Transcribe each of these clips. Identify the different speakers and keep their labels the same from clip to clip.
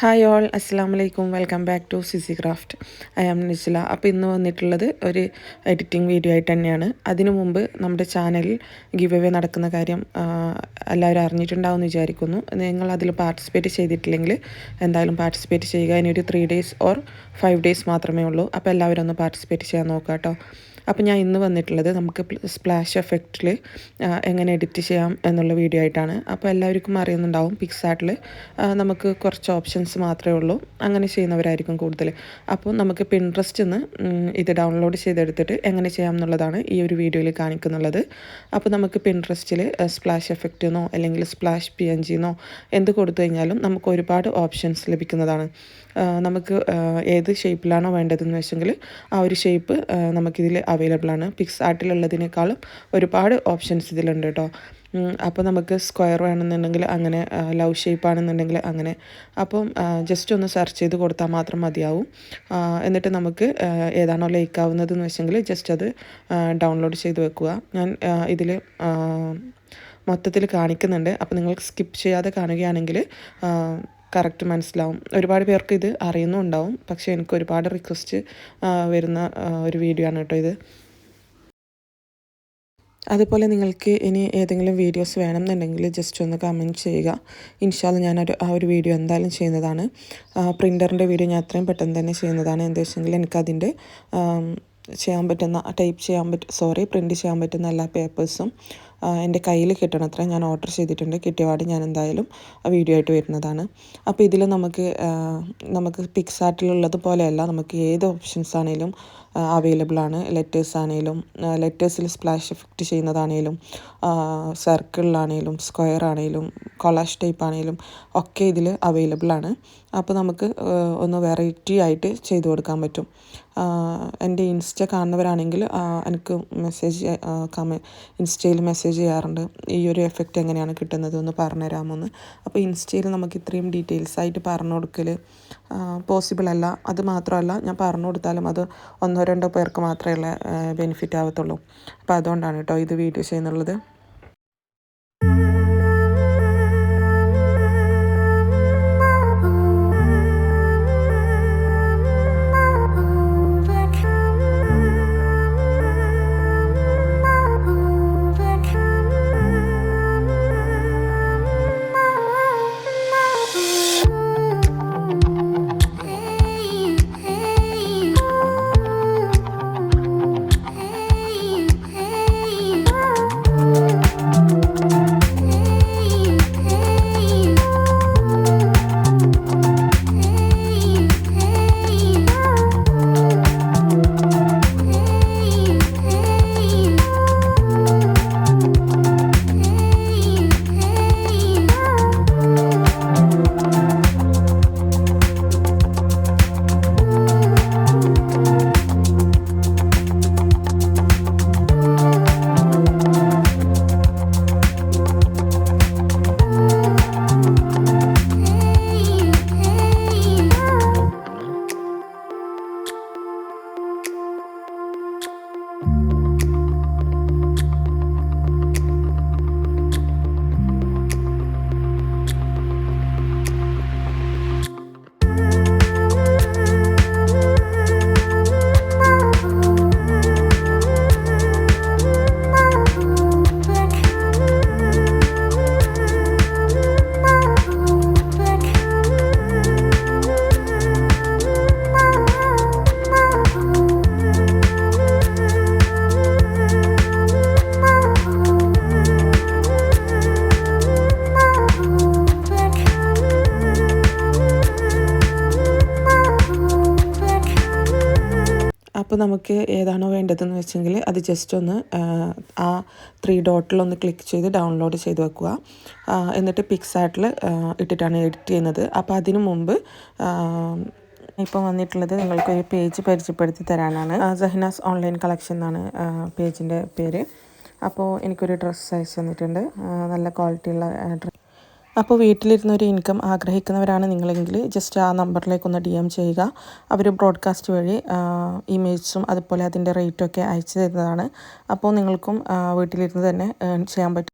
Speaker 1: Hi all, അസ്സലാമു അലൈക്കും. Welcome back to CC craft. I am Nishla. അപ്പോൾ ഇന്ന് വന്നിട്ടുള്ളത് ഒരു എഡിറ്റിംഗ് വീഡിയോ ആയിട്ട് തന്നെയാണ്. അതിനു മുമ്പ് നമ്മുടെ ചാനലിൽ ഗിവ് അവേ നടക്കുന്ന കാര്യം എല്ലാവരും അറിഞ്ഞിട്ടുണ്ടാവും എന്ന് വിചാരിക്കുന്നു. നിങ്ങൾ അതിൽ പാർട്ടിസിപ്പേറ്റ് ചെയ്തിട്ടില്ലെങ്കിൽ എന്തായാലും പാർട്ടിസിപ്പേറ്റ് ചെയ്യുക. ഇനി ഒരു 3 days ഓർ 5 days മാത്രമേ ഉള്ളൂ. അപ്പോൾ എല്ലാവരും ഒന്ന് പാർട്ടിസിപ്പേറ്റ് ചെയ്യാൻ നോക്കാം കേട്ടോ. അപ്പോൾ ഞാൻ ഇന്ന് വന്നിട്ടുള്ളത് നമുക്ക് സ്പ്ലാഷ് എഫക്റ്റിൽ എങ്ങനെ എഡിറ്റ് ചെയ്യാം എന്നുള്ള വീഡിയോ ആയിട്ടാണ്. അപ്പോൾ എല്ലാവർക്കും അറിയുന്നുണ്ടാവും, പിക്സാർട്ടിൽ നമുക്ക് കുറച്ച് ഓപ്ഷൻസ് മാത്രമേ ഉള്ളൂ. അങ്ങനെ ചെയ്യുന്നവരായിരിക്കും കൂടുതൽ. അപ്പോൾ നമുക്ക് പിൻട്രസ്റ്റിൽ നിന്ന് ഇത് ഡൗൺലോഡ് ചെയ്തെടുത്തിട്ട് എങ്ങനെ ചെയ്യാം എന്നുള്ളതാണ് ഈ ഒരു വീഡിയോയിൽ കാണിക്കുന്നുള്ളത്. അപ്പോൾ നമുക്ക് പിൻട്രസ്റ്റിൽ സ്പ്ലാഷ് എഫക്റ്റ് എന്നോ അല്ലെങ്കിൽ സ്പ്ലാഷ് PNG എന്നോ എന്ത് കൊടുത്തു കഴിഞ്ഞാലും നമുക്ക് ഒരുപാട് ഓപ്ഷൻസ് ലഭിക്കുന്നതാണ്. നമുക്ക് ഏത് ഷേപ്പിലാണോ വേണ്ടതെന്ന് വെച്ചെങ്കിൽ ആ ഒരു ഷേപ്പ് നമുക്കിതിൽ അവൈലബിൾ ആണ്. പിക്സാർട്ടിലുള്ളതിനേക്കാളും ഒരുപാട് ഓപ്ഷൻസ് ഇതിലുണ്ട് കേട്ടോ. അപ്പോൾ നമുക്ക് സ്ക്വയർ വേണമെന്നുണ്ടെങ്കിൽ അങ്ങനെ, ലവ് ഷേപ്പ് ആണെന്നുണ്ടെങ്കിൽ അങ്ങനെ. അപ്പം ജസ്റ്റ് ഒന്ന് സെർച്ച് ചെയ്ത് കൊടുത്താൽ മാത്രം മതിയാവും. എന്നിട്ട് നമുക്ക് ഏതാണോ ലൈക്ക് ആവുന്നതെന്ന് വെച്ചെങ്കിൽ ജസ്റ്റ് അത് ഡൗൺലോഡ് ചെയ്ത് വെക്കുക. ഞാൻ ഇതിൽ മൊത്തത്തിൽ കാണിക്കുന്നുണ്ട്. അപ്പോൾ നിങ്ങൾ സ്കിപ്പ് ചെയ്യാതെ കാണുകയാണെങ്കിൽ കറക്റ്റ് മനസ്സിലാവും. ഒരുപാട് പേർക്ക് ഇത് അറിയുന്നുണ്ടാവും, പക്ഷേ എനിക്ക് ഒരുപാട് റിക്വസ്റ്റ് വരുന്ന ഒരു വീഡിയോ ആണ് കേട്ടോ ഇത്. അതുപോലെ നിങ്ങൾക്ക് ഇനി ഏതെങ്കിലും വീഡിയോസ് വേണമെന്നുണ്ടെങ്കിൽ ജസ്റ്റ് ഒന്ന് കമൻറ്റ് ചെയ്യുക. ഇൻഷാല്ല ആ ഒരു വീഡിയോ എന്തായാലും ചെയ്യുന്നതാണ്. പ്രിൻ്ററിൻ്റെ വീഡിയോ ഞാൻ അത്രയും പെട്ടെന്ന് തന്നെ ചെയ്യുന്നതാണ്. എന്താ വെച്ചെങ്കിൽ എനിക്കതിൻ്റെ പ്രിൻറ്റ് ചെയ്യാൻ പറ്റുന്ന എല്ലാ പേപ്പേഴ്സും എൻ്റെ കയ്യിൽ കിട്ടണം. അത്ര ഞാൻ ഓർഡർ ചെയ്തിട്ടുണ്ട്. കിട്ടിയപാട് ഞാൻ എന്തായാലും വീഡിയോ ആയിട്ട് വരുന്നതാണ്. അപ്പോൾ ഇതിൽ നമുക്ക് പിക്സാർട്ടിലുള്ളത് പോലെയല്ല, നമുക്ക് ഏത് ഓപ്ഷൻസ് ആണെങ്കിലും അവൈലബിൾ ആണ്. ലെറ്റേഴ്സ് ആണെങ്കിലും, ലെറ്റേഴ്സിൽ സ്പ്ലാഷ് എഫക്റ്റ് ചെയ്യുന്നതാണെങ്കിലും, സർക്കിളിലാണെങ്കിലും, സ്ക്വയർ ആണെങ്കിലും, കൊളാഷ് ടൈപ്പ് ആണെങ്കിലും ഒക്കെ ഇതിൽ അവൈലബിൾ ആണ്. അപ്പോൾ നമുക്ക് ഒന്ന് വെറൈറ്റി ആയിട്ട് ചെയ്തു കൊടുക്കാൻ പറ്റും. എൻ്റെ ഇൻസ്റ്റ കാണുന്നവരാണെങ്കിൽ എനിക്ക് ഇൻസ്റ്റയിൽ മെസ്സേജ് ചെയ്യാറുണ്ട്, ഈ ഒരു എഫക്റ്റ് എങ്ങനെയാണ് കിട്ടുന്നത് ഒന്ന് പറഞ്ഞു തരാമോന്ന്. അപ്പോൾ ഇൻസ്റ്റയിൽ നമുക്ക് ഇത്രയും ഡീറ്റെയിൽസ് ആയിട്ട് പറഞ്ഞു കൊടുക്കൽ പോസിബിൾ അല്ല. അത് മാത്രമല്ല, ഞാൻ പറഞ്ഞു കൊടുത്താലും അത് 1-2 പേർക്ക് മാത്രമേ ബെനിഫിറ്റ് ആവത്തുള്ളൂ. അപ്പോൾ അതുകൊണ്ടാണ് കേട്ടോ ഇത് വീഡിയോ ചെയ്യുന്നുള്ളത്. അപ്പോൾ നമുക്ക് ഏതാണോ വേണ്ടതെന്ന് വെച്ചെങ്കിൽ അത് ജസ്റ്റ് ഒന്ന് ആ 3 ഡോട്ടിലൊന്ന് ക്ലിക്ക് ചെയ്ത് ഡൗൺലോഡ് ചെയ്ത് വെക്കുക. എന്നിട്ട് പിക്സാർട്ടിൽ ഇട്ടിട്ടാണ് എഡിറ്റ് ചെയ്യുന്നത്. അപ്പോൾ അതിനു മുമ്പ് ഇപ്പോൾ വന്നിട്ടുള്ളത് നിങ്ങൾക്കൊരു പേജ് പരിചയപ്പെടുത്തി തരാനാണ്. സഹനാസ് ഓൺലൈൻ കളക്ഷൻ എന്നാണ് പേജിൻ്റെ പേര്. അപ്പോൾ എനിക്കൊരു ഡ്രസ്സ് അയച്ചു തന്നിട്ടുണ്ട്, നല്ല ക്വാളിറ്റിയുള്ള ഡ്രസ്സ്. അപ്പോൾ വീട്ടിലിരുന്നൊരു ഇൻകം ആഗ്രഹിക്കുന്നവരാണ് നിങ്ങളെങ്കിൽ ജസ്റ്റ് ആ നമ്പറിലേക്കൊന്ന് DM ചെയ്യുക. അവർ ബ്രോഡ്കാസ്റ്റ് വഴി ഇമേജും അതുപോലെ അതിൻ്റെ റേറ്റൊക്കെ അയച്ചു തരുന്നതാണ്. അപ്പോൾ നിങ്ങൾക്കും വീട്ടിലിരുന്ന് തന്നെ ഏൺ ചെയ്യാൻ പറ്റും.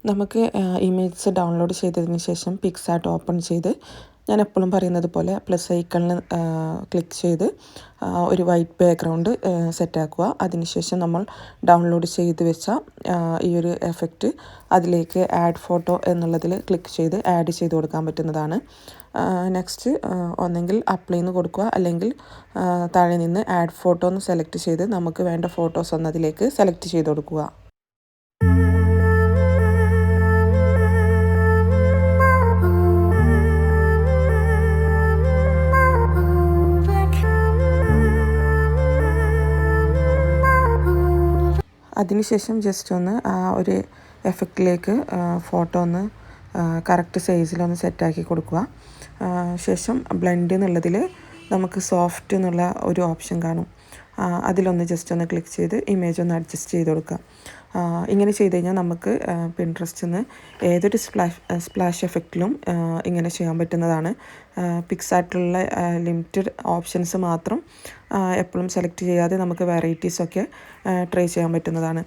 Speaker 1: നമുക്ക് ഇമേജസ് ഡൗൺലോഡ് ചെയ്തതിന് ശേഷം പിക്സാർട്ട് ഓപ്പൺ ചെയ്ത് ഞാൻ എപ്പോഴും പറയുന്നത് പോലെ പ്ലസ് ഐക്കണിൽ ക്ലിക്ക് ചെയ്ത് ഒരു വൈറ്റ് ബാക്ക്ഗ്രൗണ്ട് സെറ്റാക്കുക. അതിനുശേഷം നമ്മൾ ഡൗൺലോഡ് ചെയ്ത് വെച്ച ഈ ഒരു എഫക്റ്റ് അതിലേക്ക് ആഡ് ഫോട്ടോ എന്നുള്ളതിൽ ക്ലിക്ക് ചെയ്ത് ആഡ് ചെയ്ത് കൊടുക്കാൻ പറ്റുന്നതാണ്. നെക്സ്റ്റ് ഒന്നെങ്കിൽ അപ്ലൈ എന്ന് കൊടുക്കുക, അല്ലെങ്കിൽ താഴെ നിന്ന് ആഡ് ഫോട്ടോ എന്ന് സെലക്ട് ചെയ്ത് നമുക്ക് വേണ്ട ഫോട്ടോസ് ഒന്നതിലേക്ക് സെലക്ട് ചെയ്ത് കൊടുക്കുക. അതിനുശേഷം ജസ്റ്റ് ഒന്ന് ആ ഒരു എഫക്റ്റിലേക്ക് ഫോട്ടോ ഒന്ന് കറക്റ്റ് സൈസിലൊന്ന് സെറ്റാക്കി കൊടുക്കുക. ശേഷം ബ്ലെൻഡ് എന്നുള്ളതിൽ നമുക്ക് സോഫ്റ്റ് എന്നുള്ള ഒരു ഓപ്ഷൻ കാണും. അതിലൊന്ന് ജസ്റ്റ് ഒന്ന് ക്ലിക്ക് ചെയ്ത് ഇമേജ് ഒന്ന് അഡ്ജസ്റ്റ് ചെയ്ത് കൊടുക്കുക. ഇങ്ങനെ ചെയ്ത് കഴിഞ്ഞാൽ നമുക്ക് പിൻട്രസ്റ്റിൽ നിന്ന് ഏതൊരു സ്പ്ലാഷ് എഫക്റ്റിലും ഇങ്ങനെ ചെയ്യാൻ പറ്റുന്നതാണ്. പിക്സാർട്ടിലുള്ള ലിമിറ്റഡ് ഓപ്ഷൻസ് മാത്രം എപ്പോഴും സെലക്ട് ചെയ്യാതെ നമുക്ക് വെറൈറ്റീസൊക്കെ ട്രൈ ചെയ്യാൻ പറ്റുന്നതാണ്.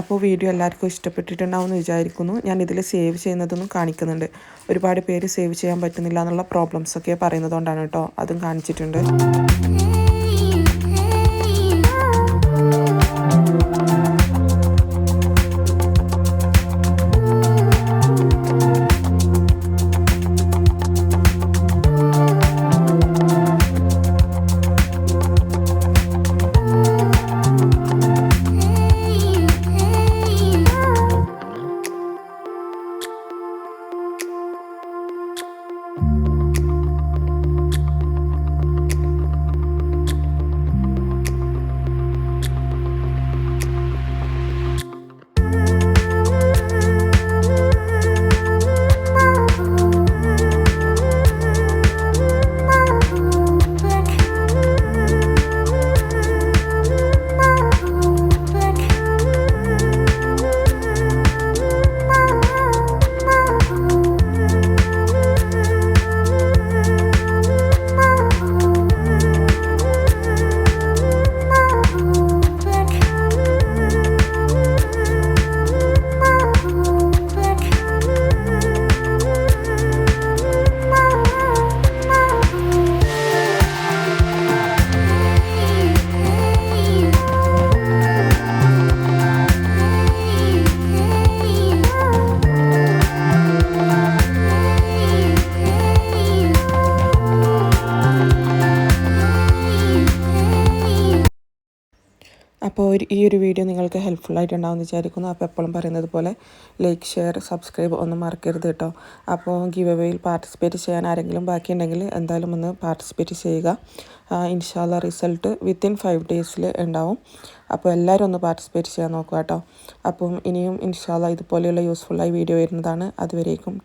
Speaker 1: അപ്പോൾ വീഡിയോ എല്ലാവർക്കും ഇഷ്ടപ്പെട്ടിട്ടുണ്ടാവുമെന്ന് വിചാരിക്കുന്നു. ഞാൻ ഇതിൽ സേവ് ചെയ്യുന്നതൊന്നും കാണിക്കുന്നുണ്ട്. ഒരുപാട് പേര് സേവ് ചെയ്യാൻ പറ്റുന്നില്ല എന്നുള്ള പ്രോബ്ലംസൊക്കെ പറയുന്നതുകൊണ്ടാണ് കേട്ടോ, അതും കാണിച്ചിട്ടുണ്ട്. അപ്പോൾ ഈ ഒരു വീഡിയോ നിങ്ങൾക്ക് ഹെൽപ്ഫുള്ളായിട്ടുണ്ടാവുമെന്ന് വിചാരിക്കുന്നു. അപ്പോൾ എപ്പോഴും പറയുന്നത് പോലെ ലൈക്ക്, ഷെയർ, സബ്സ്ക്രൈബ് ഒന്നും മറക്കരുത് കേട്ടോ. അപ്പോൾ ഗിവ് അവേയിൽ പാർട്ടിസിപ്പേറ്റ് ചെയ്യാൻ ആരെങ്കിലും ബാക്കിയുണ്ടെങ്കിൽ എന്തായാലും ഒന്ന് പാർട്ടിസിപ്പേറ്റ് ചെയ്യുക. ഇൻഷാ അല്ലാഹ് റിസൾട്ട് വിത്തിൻ 5 ഡേയ്സിൽ ഉണ്ടാവും. അപ്പോൾ എല്ലാവരും ഒന്ന് പാർട്ടിസിപ്പേറ്റ് ചെയ്യാൻ നോക്കുക കേട്ടോ. അപ്പം ഇനിയും ഇൻഷാ അല്ലാഹ് ഇതുപോലെയുള്ള യൂസ്ഫുള്ളായ വീഡിയോ വരുന്നതാണ്. അതുവരേക്കും